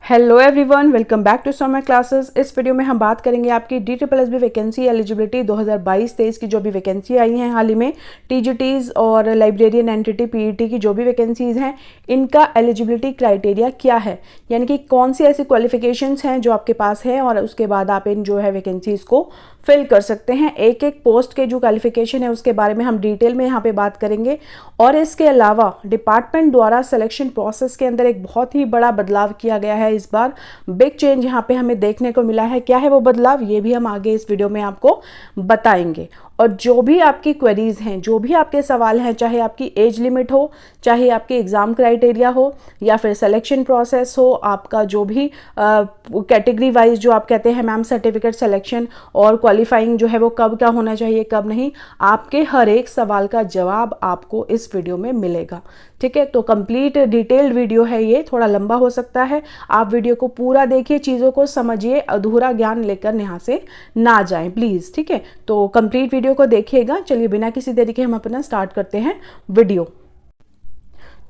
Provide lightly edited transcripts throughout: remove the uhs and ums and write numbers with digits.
Hello everyone, welcome back to summer classes. इस video में हम बात करेंगे आपकी DSSB वैकेंसी एलिजिबिलिटी 2022-23 की जो भी वैकेंसी आई हैं हाल ही में, TGTs और लाइब्रेरियन एंटिटी PET की जो भी वैकेंसीज हैं, इनका एलिजिबिलिटी क्राइटेरिया क्या है, यानी कि कौन सी ऐसी क्वालिफिकेशंस हैं जो आपके पास हैं और उसके बाद आप इन जो है वैकेंसीज को फिल कर सकते हैं। एक एक पोस्ट के जो क्वालिफिकेशन है उसके बारे में हम डिटेल में यहाँ पे बात करेंगे। और इसके अलावा डिपार्टमेंट द्वारा सिलेक्शन प्रोसेस के अंदर एक बहुत ही बड़ा बदलाव किया गया है। इस बार बिग चेंज यहाँ पे हमें देखने को मिला है। क्या है वो बदलाव, ये भी हम आगे इस वीडियो में आपको बताएंगे। और जो भी आपकी क्वेरीज हैं, जो भी आपके सवाल हैं, चाहे आपकी एज लिमिट हो, चाहे आपके एग्जाम क्राइटेरिया हो, या फिर सिलेक्शन प्रोसेस हो, आपका जो भी कैटेगरी वाइज जो आप कहते हैं मैम सर्टिफिकेट सिलेक्शन और क्वालिफाइंग जो है वो कब क्या होना चाहिए कब नहीं, आपके हर एक सवाल का जवाब आपको इस वीडियो में मिलेगा। ठीक है, तो कंप्लीट डिटेल्ड वीडियो है, ये थोड़ा लंबा हो सकता है। आप वीडियो को पूरा देखिए, चीज़ों को समझिए, अधूरा ज्ञान लेकर यहाँ से ना जाएं प्लीज़। ठीक है, तो कंप्लीट वीडियो को देखिएगा। चलिए बिना किसी देरी के हम अपना स्टार्ट करते हैं वीडियो।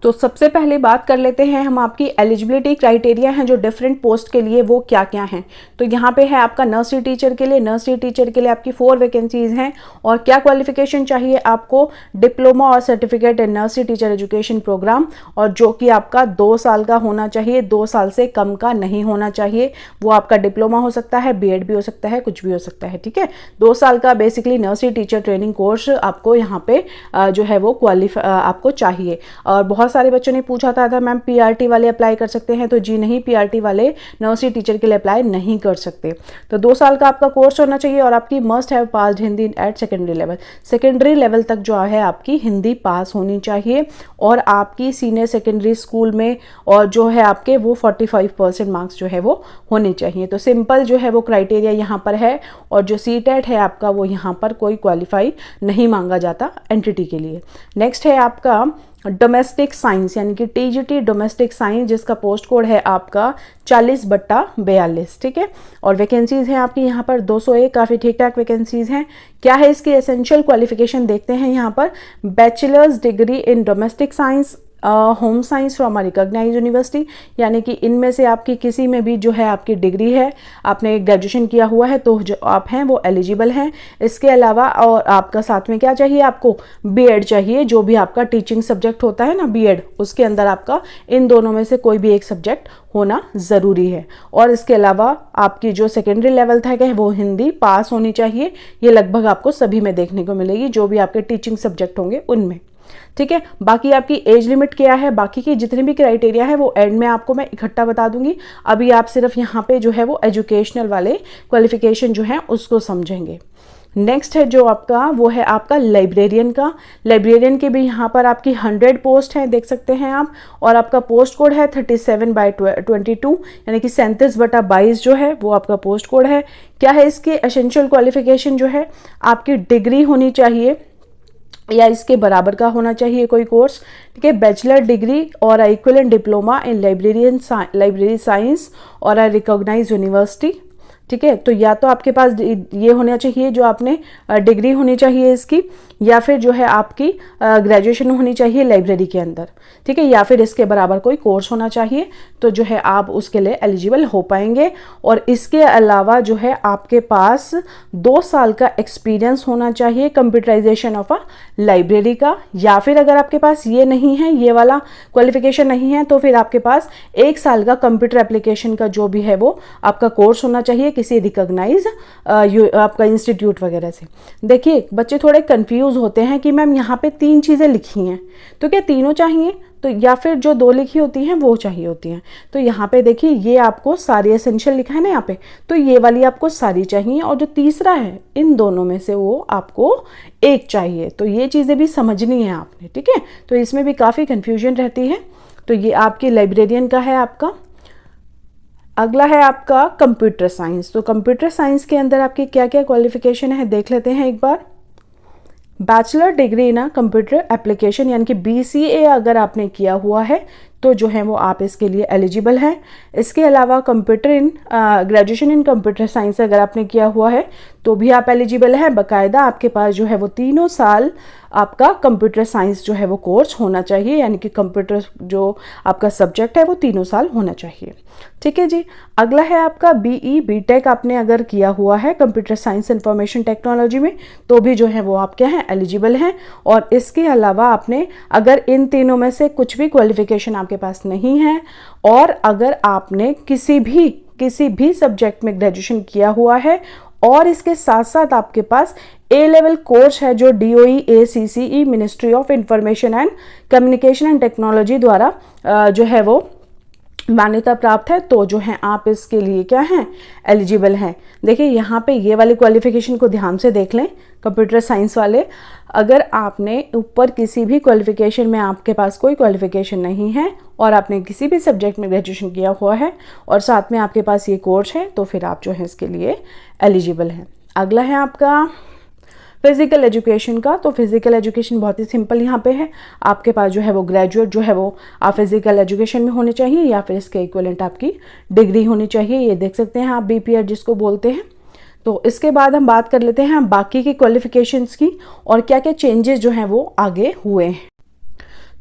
तो सबसे पहले बात कर लेते हैं हम आपकी एलिजिबिलिटी क्राइटेरिया हैं जो डिफरेंट पोस्ट के लिए वो क्या क्या हैं। तो यहाँ पे है आपका नर्सरी टीचर के लिए। नर्सरी टीचर के लिए आपकी 4 वैकेंसीज हैं। और क्या क्वालिफिकेशन चाहिए आपको, डिप्लोमा और certificate in nursery teacher education programme, और जो कि आपका 2 साल का होना चाहिए, 2 साल से कम का नहीं होना चाहिए। वो आपका डिप्लोमा हो सकता है, BEd भी हो सकता है, कुछ भी हो सकता है। ठीक है, 2 साल का basically nursery teacher training course आपको यहाँ पे जो है वो आपको चाहिए। और बहुत सारे बच्चों ने पूछा था मैम PRT वाले अप्लाई कर सकते हैं, तो जी नहीं, PRT वाले नर्सरी टीचर के लिए अप्लाई नहीं कर सकते। तो 2 साल का आपका कोर्स होना चाहिए और आपकी must have passed Hindi at secondary level. Secondary level तक जो है आपकी हिंदी पास होनी चाहिए। और आपकी सीनियर सेकेंडरी स्कूल में और जो है आपके वो 45% मार्क्स जो है वो होने चाहिए। तो सिंपल जो है वो क्राइटेरिया यहाँ पर है। और जो CTET है आपका, वो यहाँ पर कोई क्वालिफाई नहीं मांगा जाता एंटिटी के लिए। नेक्स्ट है आपका डोमेस्टिक साइंस, यानी कि TGT डोमेस्टिक साइंस, जिसका पोस्ट कोड है आपका 40/42। ठीक है, और वैकेंसीज हैं आपकी यहाँ पर 201, काफ़ी ठीक ठाक वैकेंसीज हैं। क्या है इसकी एसेंशियल क्वालिफिकेशन देखते हैं यहाँ पर। Bachelors degree in domestic science, home science from a recognised university, यानी कि इनमें से आपकी किसी में भी जो है आपकी डिग्री है, आपने ग्रेजुएशन किया हुआ है, तो जो आप हैं वो एलिजिबल हैं। इसके अलावा और आपका साथ में क्या चाहिए, आपको BEd चाहिए। जो भी आपका टीचिंग सब्जेक्ट होता है ना BEd, उसके अंदर आपका इन दोनों में से कोई भी एक सब्जेक्ट होना ज़रूरी है। और इसके अलावा आपकी जो सेकेंडरी लेवल था क्या, वो हिंदी पास होनी चाहिए। ये लगभग आपको सभी में देखने को मिलेगी, जो भी आपके टीचिंग सब्जेक्ट होंगे उनमें। ठीक है, बाकी आपकी एज लिमिट क्या है, बाकी की जितने भी क्राइटेरिया है वो एंड में आपको मैं इकट्ठा बता दूंगी। अभी आप सिर्फ यहाँ पे जो है वो एजुकेशनल वाले क्वालिफिकेशन जो है उसको समझेंगे। नेक्स्ट है जो आपका, वो है आपका लाइब्रेरियन का। लाइब्रेरियन के भी यहाँ पर आपकी 100 पोस्ट हैं, देख सकते हैं आप। और आपका पोस्ट कोड है 37/22, यानी कि 37/22 जो है वो आपका पोस्ट कोड है। क्या है इसके एसेंशियल क्वालिफिकेशन, जो है आपकी डिग्री होनी चाहिए या इसके बराबर का होना चाहिए कोई कोर्स। ठीक है, बैचलर डिग्री और equivalent diploma in library science और अ रिकॉग्नाइज्ड यूनिवर्सिटी। ठीक है, तो या तो आपके पास ये होना चाहिए, जो आपने डिग्री होनी चाहिए इसकी, या फिर जो है आपकी ग्रेजुएशन होनी चाहिए लाइब्रेरी के अंदर। ठीक है, या फिर इसके बराबर कोई कोर्स होना चाहिए, तो जो है आप उसके लिए एलिजिबल हो पाएंगे। और इसके अलावा जो है आपके पास 2 साल का एक्सपीरियंस होना चाहिए कंप्यूटराइजेशन ऑफ अ लाइब्रेरी का। या फिर अगर आपके पास ये नहीं है, ये वाला क्वालिफिकेशन नहीं है, तो फिर आपके पास 1 साल का कंप्यूटर एप्लीकेशन का जो भी है वो आपका कोर्स होना चाहिए किसी रिकॉग्नाइज आपका इंस्टीट्यूट वगैरह से। देखिए बच्चे थोड़े कंफ्यूज होते हैं कि मैम यहाँ पे 3 चीज़ें लिखी हैं, तो क्या तीनों चाहिए, तो या फिर जो 2 लिखी होती हैं वो चाहिए होती हैं। तो यहाँ पे देखिए ये आपको सारी एसेंशियल लिखा है ना यहाँ पे, तो ये वाली आपको सारी चाहिए। और जो तीसरा है, इन दोनों में से वो आपको एक चाहिए। तो ये चीज़ें भी समझनी है आपने। ठीक है, तो इसमें भी काफ़ी कन्फ्यूजन रहती है। तो ये आपकी लाइब्रेरियन का है आपका। अगला है आपका कंप्यूटर साइंस। तो कंप्यूटर साइंस के अंदर आपकी क्या क्या क्वालिफिकेशन है देख लेते हैं एक बार। Bachelor degree in computer application, यानी कि BCA अगर आपने किया हुआ है तो जो है वो आप इसके लिए एलिजिबल हैं। इसके अलावा ग्रेजुएशन इन कंप्यूटर साइंस अगर आपने किया हुआ है तो भी आप एलिजिबल हैं। बाकायदा आपके पास जो है वो 3 साल आपका कंप्यूटर साइंस जो है वो कोर्स होना चाहिए, यानी कि कंप्यूटर जो आपका सब्जेक्ट है वो 3 साल होना चाहिए। ठीक है जी। अगला है आपका BE/BTech आपने अगर किया हुआ है कंप्यूटर साइंस इंफॉर्मेशन टेक्नोलॉजी में तो भी जो है वो आप क्या हैं, एलिजिबल हैं। और इसके अलावा आपने अगर इन तीनों में से कुछ भी क्वालिफिकेशन आपके पास नहीं है और अगर आपने किसी भी सब्जेक्ट में ग्रेजुएशन किया हुआ है और इसके साथ साथ आपके पास A लेवल कोर्स है जो DOE ACCE ministry of information and communication and technology द्वारा जो है वो मान्यता प्राप्त है, तो जो है आप इसके लिए क्या हैं, एलिजिबल हैं। देखिए यहाँ पे ये वाली क्वालिफिकेशन को ध्यान से देख लें, कंप्यूटर साइंस वाले। अगर आपने ऊपर किसी भी क्वालिफिकेशन में आपके पास कोई क्वालिफिकेशन नहीं है और आपने किसी भी सब्जेक्ट में ग्रेजुएशन किया हुआ है और साथ में आपके पास ये कोर्स है तो फिर आप जो है इसके लिए एलिजिबल हैं। अगला है आपका फिजिकल एजुकेशन का। तो फिजिकल एजुकेशन बहुत ही सिंपल यहाँ पे है, आपके पास जो है वो ग्रेजुएट जो है वो आप फिजिकल एजुकेशन में होने चाहिए या फिर इसके इक्विवेलेंट आपकी डिग्री होनी चाहिए। ये देख सकते हैं आप BPEd जिसको बोलते हैं। तो इसके बाद हम बात कर लेते हैं बाकी की क्वालिफिकेशंस की और क्या क्या चेंजेस जो हैं वो आगे हुए हैं।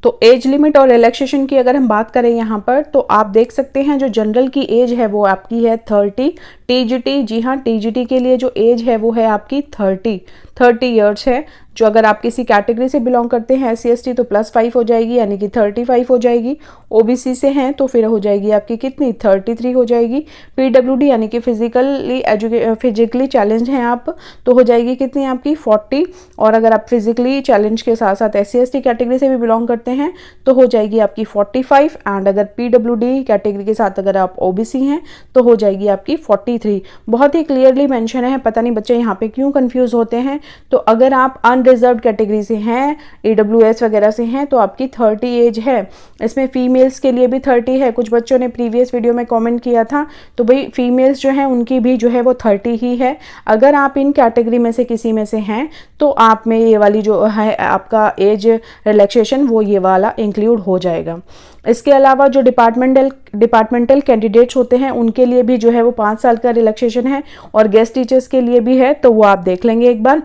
तो एज लिमिट और रिलैक्सेशन की अगर हम बात करें यहाँ पर तो आप देख सकते हैं जो जनरल की एज है वो आपकी है 30। TGT, जी हाँ, TGT के लिए जो एज है वो है आपकी 30 ईयर्स है। जो अगर आप किसी कैटेगरी से बिलोंग करते हैं SC ST तो +5 हो जाएगी, यानी कि 35 हो जाएगी। OBC से हैं तो फिर हो जाएगी आपकी कितनी, 33 हो जाएगी। PWD यानी कि फिजिकली चैलेंज हैं आप तो हो जाएगी कितनी आपकी 40। और अगर आप फिजिकली चैलेंज के साथ साथ SC ST कैटेगरी से भी बिलोंग करते हैं तो हो जाएगी आपकी 45। एंड अगर PWD कैटेगरी के साथ अगर आप OBC हैं तो हो जाएगी आपकी 43। बहुत ही क्लियरली मेंशन है, पता नहीं बच्चे यहाँ पे क्यों कंफ्यूज होते हैं। तो अगर आप अनरिजर्व्ड कैटेगरी से हैं, AWS वगैरह से हैं तो आपकी 30 एज है। इसमें फीमेल्स के लिए भी 30 है। कुछ बच्चों ने प्रीवियस वीडियो में कमेंट किया था, तो भाई फीमेल्स जो हैं उनकी भी जो है वो 30 ही है। अगर आप इन कैटेगरी में से किसी में से हैं तो आप में ये वाली जो है आपका एज रिलैक्सेशन वो ये वाला इंक्लूड हो जाएगा। इसके अलावा जो डिपार्टमेंटल कैंडिडेट्स होते हैं उनके लिए भी जो है वो 5 साल का रिलैक्सेशन है और गेस्ट टीचर्स के लिए भी है, तो वो आप देख लेंगे एक बार।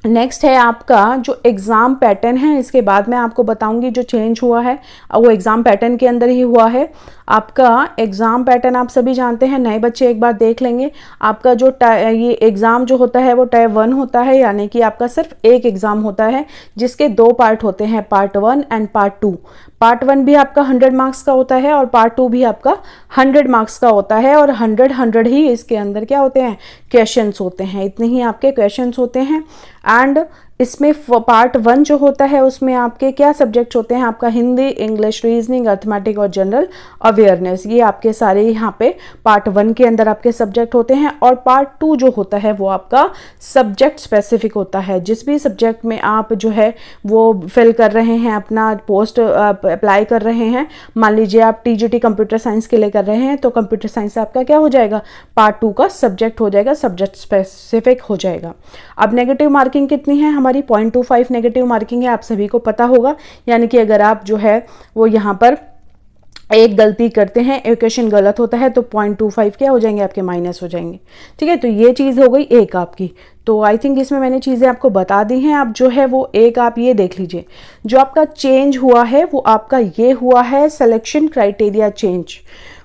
नेक्स्ट है आपका जो एग्ज़ाम पैटर्न है, इसके बाद मैं आपको बताऊंगी जो चेंज हुआ है वो एग्ज़ाम पैटर्न के अंदर ही हुआ है। आपका एग्ज़ाम पैटर्न आप सभी जानते हैं, नए बच्चे एक बार देख लेंगे। आपका जो ये एग्ज़ाम जो होता है वो टाइप 1 होता है, यानी कि आपका सिर्फ एक एग्ज़ाम होता है जिसके 2 पार्ट होते हैं, पार्ट 1 एंड पार्ट 2। पार्ट 1 भी आपका 100 मार्क्स का होता है और पार्ट 2 भी आपका 100 मार्क्स का होता है और 100 ही इसके अंदर क्या होते हैं, क्वेश्चंस होते हैं। इतने ही आपके क्वेश्चंस होते हैं। एंड इसमें पार्ट 1 जो होता है उसमें आपके क्या सब्जेक्ट होते हैं, आपका हिंदी, इंग्लिश, रीजनिंग, अर्थमेटिक और जनरल अवेयरनेस। ये आपके सारे यहाँ पे पार्ट 1 के अंदर आपके सब्जेक्ट होते हैं। और पार्ट 2 जो होता है वो आपका सब्जेक्ट स्पेसिफिक होता है। जिस भी सब्जेक्ट में आप जो है वो फिल कर रहे हैं, अपना पोस्ट अप्लाई कर रहे हैं, मान लीजिए आप TGT कंप्यूटर साइंस के लिए कर रहे हैं तो कंप्यूटर साइंस आपका क्या हो जाएगा, पार्ट 2 का सब्जेक्ट हो जाएगा, सब्जेक्ट स्पेसिफिक हो जाएगा। अब नेगेटिव मार्किंग कितनी है हमारी, 0.25 नेगेटिव मार्किंग है, आप सभी को पता होगा। यानी कि अगर आप जो है वो यहाँ पर एक गलती करते हैं, इक्वेशन गलत होता है तो 0.25 क्या हो जाएंगे, आपके माइनस हो जाएंगे। ठीक है, तो ये चीज़ हो गई एक आपकी। तो आई थिंक इसमें मैंने चीज़ें आपको बता दी हैं। आप जो है वो एक आप ये देख लीजिए, जो आपका चेंज हुआ है वो आपका ये हुआ है, सिलेक्शन क्राइटेरिया चेंज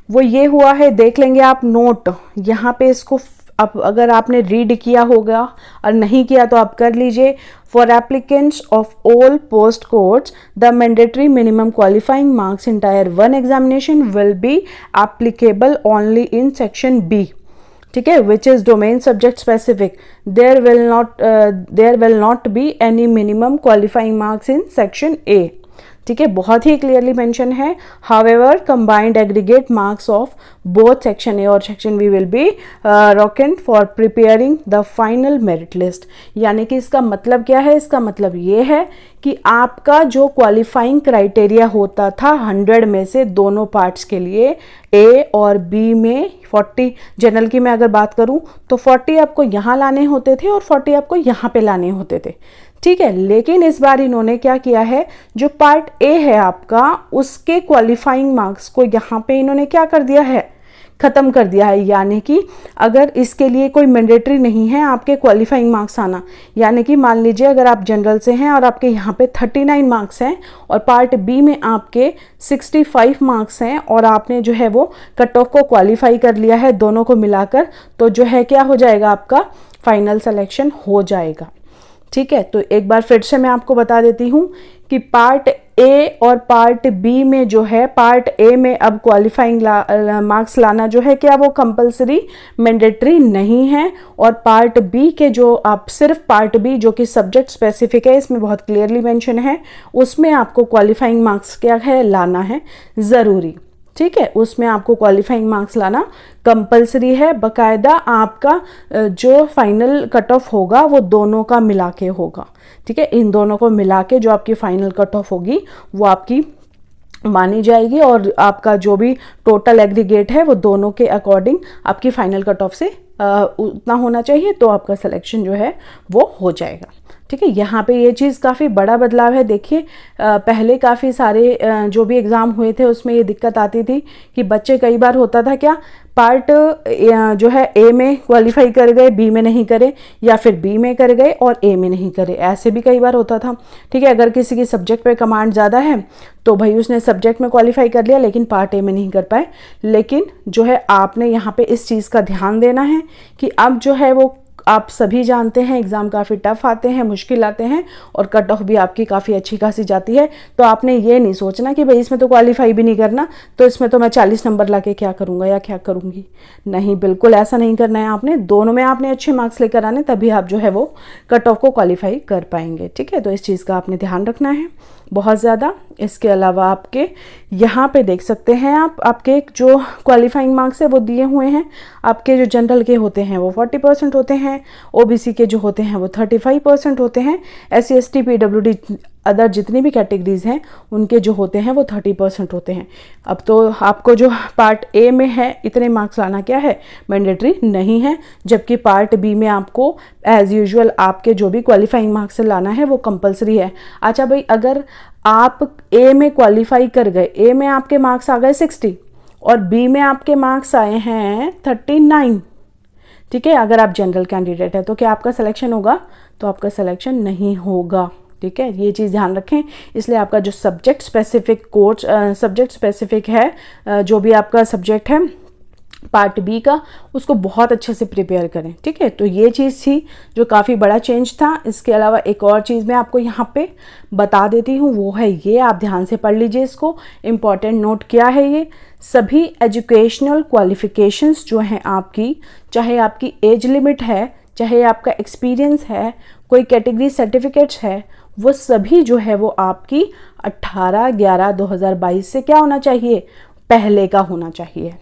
वो ये हुआ है। देख लेंगे आप नोट यहाँ पे, इसको अब अगर आपने रीड किया होगा और नहीं किया तो आप कर लीजिए। For applicants of all post course the mandatory minimum qualifying marks in tier 1 examination will be applicable only in section B, ठीक है, which is domain subject specific. There will not be any minimum qualifying marks in section A। ठीक है, बहुत ही clearly mention है। However combined aggregate marks of both section A और section B will be reckoned for preparing the final merit list. यानी कि इसका मतलब क्या है, इसका मतलब ये है कि आपका जो क्वालिफाइंग क्राइटेरिया होता था 100 में से दोनों पार्ट्स के लिए, A और B में 40, जनरल की मैं अगर बात करूं तो 40 आपको यहाँ लाने होते थे और 40 आपको यहाँ पे लाने होते थे। ठीक है। लेकिन इस बार इन्होंने क्या किया है, जो पार्ट ए है आपका, उसके क्वालिफाइंग मार्क्स को यहाँ पे इन्होंने क्या कर दिया है, ख़त्म कर दिया है। यानी कि अगर इसके लिए कोई मैंडेटरी नहीं है आपके क्वालिफाइंग मार्क्स आना, यानी कि मान लीजिए अगर आप जनरल से हैं और आपके यहाँ पे 39 मार्क्स हैं और पार्ट बी में आपके 65 मार्क्स हैं और आपने जो है वो कट ऑफ को क्वालिफाई कर लिया है दोनों को मिलाकर, तो जो है क्या हो जाएगा, आपका फाइनल सिलेक्शन हो जाएगा। ठीक है। तो एक बार फिर से मैं आपको बता देती हूँ कि पार्ट ए और पार्ट बी में जो है, पार्ट ए में अब क्वालिफाइंग मार्क्स लाना जो है क्या वो कंपलसरी मैंडेटरी नहीं है, और पार्ट बी के जो आप सिर्फ पार्ट बी जो कि सब्जेक्ट स्पेसिफिक है, इसमें बहुत क्लियरली मेंशन है, उसमें आपको क्वालिफाइंग मार्क्स क्या है, लाना है ज़रूरी। ठीक है। उसमें आपको क्वालिफाइंग मार्क्स लाना कंपलसरी है। बकायदा आपका जो फाइनल कट ऑफ होगा वो दोनों का मिला के होगा। ठीक है। इन दोनों को मिला के जो आपकी फाइनल कट ऑफ होगी वो आपकी मानी जाएगी, और आपका जो भी टोटल एग्रीगेट है वो दोनों के अकॉर्डिंग आपकी फाइनल कट ऑफ से उतना होना चाहिए, तो आपका सिलेक्शन जो है वो हो जाएगा। ठीक है। यहाँ पे ये चीज़ काफ़ी बड़ा बदलाव है। देखिए पहले काफ़ी सारे जो भी एग्ज़ाम हुए थे उसमें ये दिक्कत आती थी कि बच्चे कई बार होता था क्या, पार्ट जो है ए में क्वालिफाई कर गए, बी में नहीं करे, या फिर बी में कर गए और ए में नहीं करे, ऐसे भी कई बार होता था। ठीक है। अगर किसी की सब्जेक्ट पे कमांड ज़्यादा है तो भाई उसने सब्जेक्ट में क्वालिफाई कर लिया लेकिन पार्ट ए में नहीं कर पाए। लेकिन जो है आपने यहाँ पे इस चीज़ का ध्यान देना है कि अब जो है वो आप सभी जानते हैं एग्ज़ाम काफ़ी टफ आते हैं, मुश्किल आते हैं, और कट ऑफ भी आपकी काफ़ी अच्छी खासी जाती है। तो आपने ये नहीं सोचना कि भाई इसमें तो क्वालिफाई भी नहीं करना, तो इसमें तो मैं 40 नंबर लाके क्या करूँगा या क्या करूँगी। नहीं, बिल्कुल ऐसा नहीं करना है। आपने दोनों में आपने अच्छे मार्क्स लेकर आने, तभी आप जो है वो कट ऑफ को क्वालिफाई कर पाएंगे। ठीक है। तो इस चीज़ का आपने ध्यान रखना है बहुत ज़्यादा। इसके अलावा आपके यहाँ पे देख सकते हैं आपके जो क्वालिफाइंग मार्क्स है वो दिए हुए हैं। आपके जो जनरल के होते हैं वो 40% होते हैं, ओबीसी के जो होते हैं वो 35% होते हैं, SC ST PWD अदर जितनी भी कैटेगरीज हैं उनके जो होते हैं वो 30% होते हैं। अब तो आपको जो पार्ट ए में है इतने मार्क्स लाना क्या है, मैंडेटरी नहीं है, जबकि पार्ट बी में आपको एज यूजुअल आपके जो भी क्वालिफाइंग मार्क्स से लाना है वो कंपलसरी है। अच्छा भाई, अगर आप ए में क्वालिफाई कर गए, ए में आपके मार्क्स आ गए 60 और बी में आपके मार्क्स आए हैं 39, ठीक है, अगर आप जनरल कैंडिडेट है तो क्या आपका सिलेक्शन होगा? तो आपका सिलेक्शन नहीं होगा। ठीक है, ये चीज़ ध्यान रखें। इसलिए आपका जो subject specific course subject specific है, जो भी आपका सब्जेक्ट है पार्ट बी का, उसको बहुत अच्छे से प्रिपेयर करें। ठीक है, तो ये चीज़ थी जो काफ़ी बड़ा चेंज था। इसके अलावा एक और चीज़ मैं आपको यहाँ पे बता देती हूँ, वो है ये, आप ध्यान से पढ़ लीजिए इसको, इम्पॉर्टेंट नोट क्या है ये। सभी एजुकेशनल क्वालिफिकेशंस जो हैं आपकी, चाहे आपकी एज लिमिट है, चाहे आपका एक्सपीरियंस है, कोई कैटेगरी सर्टिफिकेट्स है, वो सभी जो है वो आपकी 18/11/2022 से क्या होना चाहिए, पहले का होना चाहिए।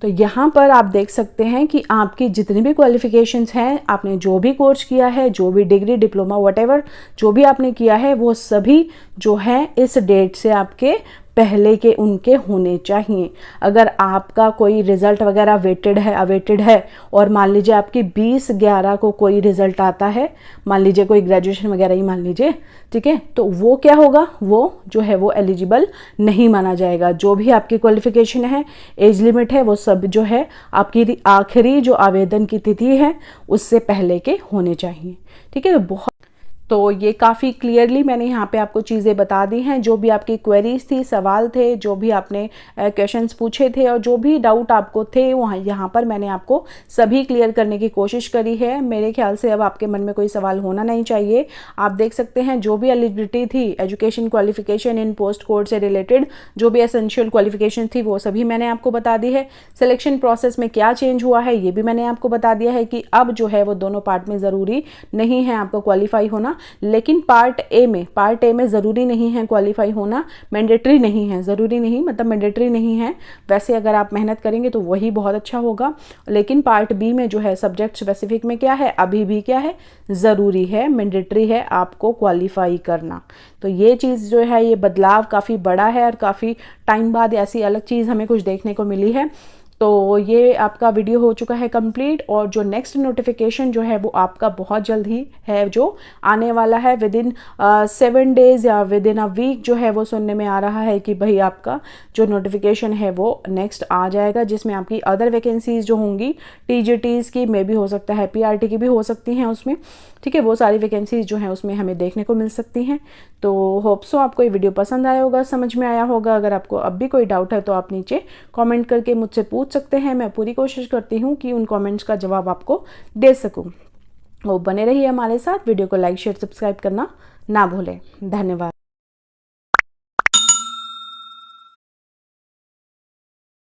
तो यहाँ पर आप देख सकते हैं कि आपकी जितनी भी क्वालिफिकेशंस हैं, आपने जो भी कोर्स किया है, जो भी डिग्री, डिप्लोमा, व्हाटएवर जो भी आपने किया है, वो सभी जो है इस डेट से आपके पहले के उनके होने चाहिए। अगर आपका कोई रिज़ल्ट वगैरह वेटेड है, अवेटेड है, और मान लीजिए आपकी 20/11 को कोई रिज़ल्ट आता है, मान लीजिए कोई ग्रेजुएशन वगैरह ही मान लीजिए, ठीक है, तो वो क्या होगा, वो जो है वो एलिजिबल नहीं माना जाएगा। जो भी आपकी क्वालिफिकेशन है, एज लिमिट है, वो सब जो है आपकी आखिरी जो आवेदन की तिथि है उससे पहले के होने चाहिए। ठीक है, बहुत तो ये काफ़ी क्लियरली मैंने यहाँ पे आपको चीज़ें बता दी हैं। जो भी आपकी क्वेरीज थी, सवाल थे, जो भी आपने क्वेश्चंस पूछे थे और जो भी डाउट आपको थे, वहाँ यहाँ पर मैंने आपको सभी क्लियर करने की कोशिश करी है। मेरे ख्याल से अब आपके मन में कोई सवाल होना नहीं चाहिए। आप देख सकते हैं जो भी एलिजिबिलिटी थी, education qualification in post code से रिलेटेड जो भी एसेंशियल क्वालिफिकेशन थी वो सभी मैंने आपको बता दी है। सिलेक्शन प्रोसेस में क्या चेंज हुआ है ये भी मैंने आपको बता दिया है कि अब जो है वो दोनों पार्ट में ज़रूरी नहीं है आपको क्वालिफाई होना, लेकिन पार्ट ए में ज़रूरी नहीं है क्वालिफाई होना, मैंडेटरी नहीं है, ज़रूरी नहीं मतलब मैंडेटरी नहीं है। वैसे अगर आप मेहनत करेंगे तो वही बहुत अच्छा होगा, लेकिन पार्ट बी में जो है सब्जेक्ट स्पेसिफिक में क्या है, अभी भी क्या है, ज़रूरी है, मैंडेटरी है आपको क्वालिफाई करना। तो ये चीज़ जो है, ये बदलाव काफ़ी बड़ा है और काफ़ी टाइम बाद ऐसी अलग चीज़ हमें कुछ देखने को मिली है। तो ये आपका वीडियो हो चुका है कंप्लीट, और जो नेक्स्ट नोटिफिकेशन जो है वो आपका बहुत जल्द ही है जो आने वाला है। विद इन 7 डेज या विद इन अ वीक जो है वो सुनने में आ रहा है कि भाई आपका जो नोटिफिकेशन है वो नेक्स्ट आ जाएगा, जिसमें आपकी अदर वैकेंसीज जो होंगी टीजीटीज़ की, मे भी हो सकता है पीआरटी की भी हो सकती हैं उसमें, ठीक है, वो सारी वैकेंसीज जो हैं उसमें हमें देखने को मिल सकती हैं। तो होप सो आपको ये वीडियो पसंद आया होगा, समझ में आया होगा। अगर आपको अब भी कोई डाउट है तो आप नीचे कमेंट करके मुझसे पूछ सकते हैं। मैं पूरी कोशिश करती हूँ कि उन कमेंट्स का जवाब आपको दे सकूँ। वो बने रहिए हमारे साथ, वीडियो को लाइक शेयर सब्सक्राइब करना ना भूलें। धन्यवाद।